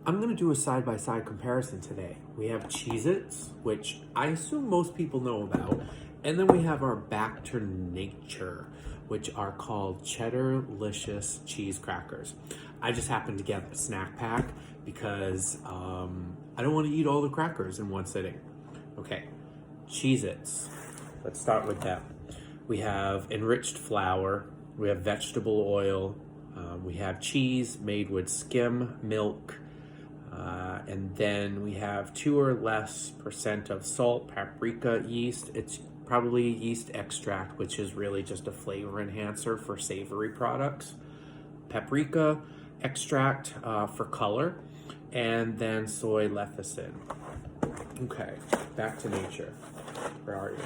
I'm gonna do a side-by-side comparison today. We have Cheez-its, which I assume most people know about, and then we have our Back to Nature, which are called Cheddar-licious cheese crackers. I just happened to get a snack pack because I don't want to eat all the crackers in one sitting. Okay, Cheez-its. Let's start with them. We have enriched flour, we have vegetable oil, we have cheese made with skim milk, and then we have 2 or less % of salt, paprika yeast. It's probably yeast extract, which is really just a flavor enhancer for savory products. Paprika extract for color, and then soy lecithin. Okay, Back to Nature. Where are you?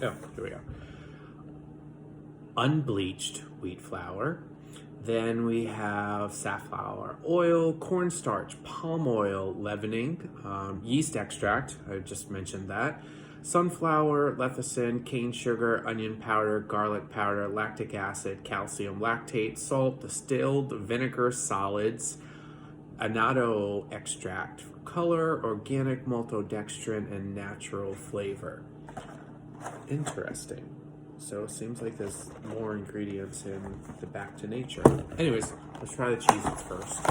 Oh, here we go. Unbleached wheat flour. Then we have safflower oil, cornstarch, palm oil, leavening, yeast extract, I just mentioned that, sunflower, lecithin, cane sugar, onion powder, garlic powder, lactic acid, calcium lactate, salt, distilled vinegar solids, annatto extract for color, organic maltodextrin, and natural flavor. Interesting. So it seems like there's more ingredients in the Back to Nature. Anyways, let's try the Cheez-its first.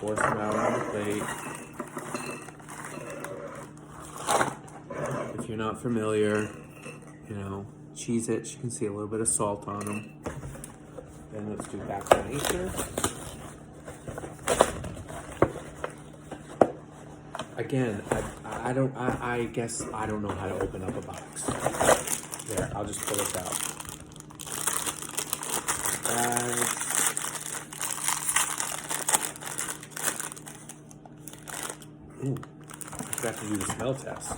Pour some out on the plate. If you're not familiar, Cheez-its, you can see a little bit of salt on them. Then let's do Back to Nature. Again, I guess I don't know how to open up a box. There, I'll just pull it out. Ooh, I forgot to do the smell test.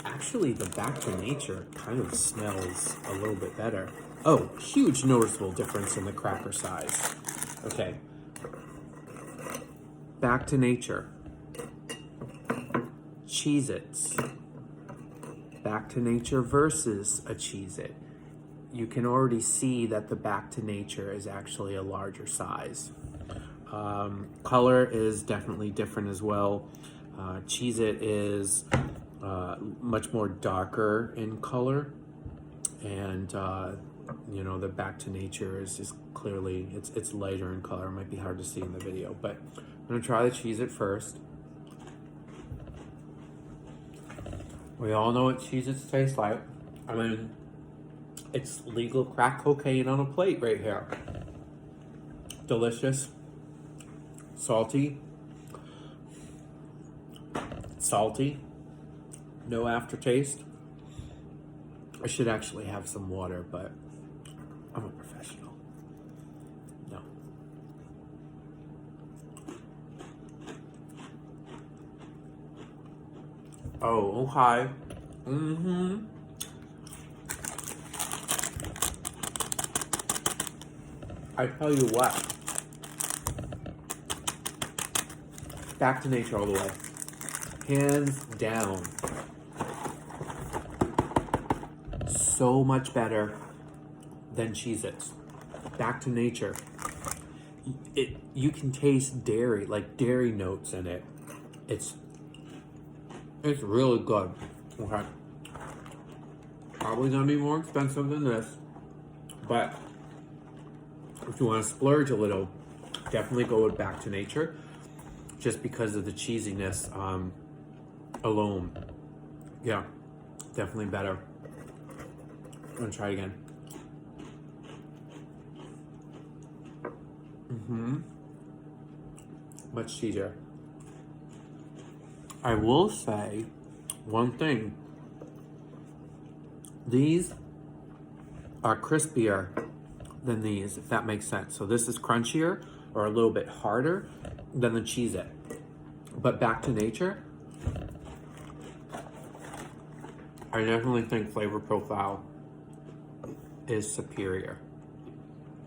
Actually, the Back to Nature kind of smells a little bit better. Oh, huge noticeable difference in the cracker size. Okay. Back to Nature. Cheez-its. Back to Nature versus a Cheez-it. You can already see that the Back to Nature is actually a larger size. Color is definitely different as well. Cheez-it is much more darker in color, and the Back to Nature is clearly, it's lighter in color. It might be hard to see in the video, but I'm gonna try the Cheez-it first. We all know what Cheez-its taste like. I mean, it's legal crack cocaine on a plate right here. Delicious, salty, no aftertaste. I should actually have some water, but I'm a professional. No. Oh, okay. I tell you what. Back to Nature all the way. Hands down. So much better than Cheez-its. Back to Nature. You can taste dairy, like dairy notes in it. It's really good. Okay. Probably gonna be more expensive than this, but if you want to splurge a little, definitely go with Back to Nature, just because of the cheesiness alone. Yeah, definitely better. I'm gonna try it again. Much cheesier. I will say one thing. These are crispier than these, if that makes sense. So this is crunchier or a little bit harder than the Cheez-it. But Back to Nature, I definitely think flavor profile is superior.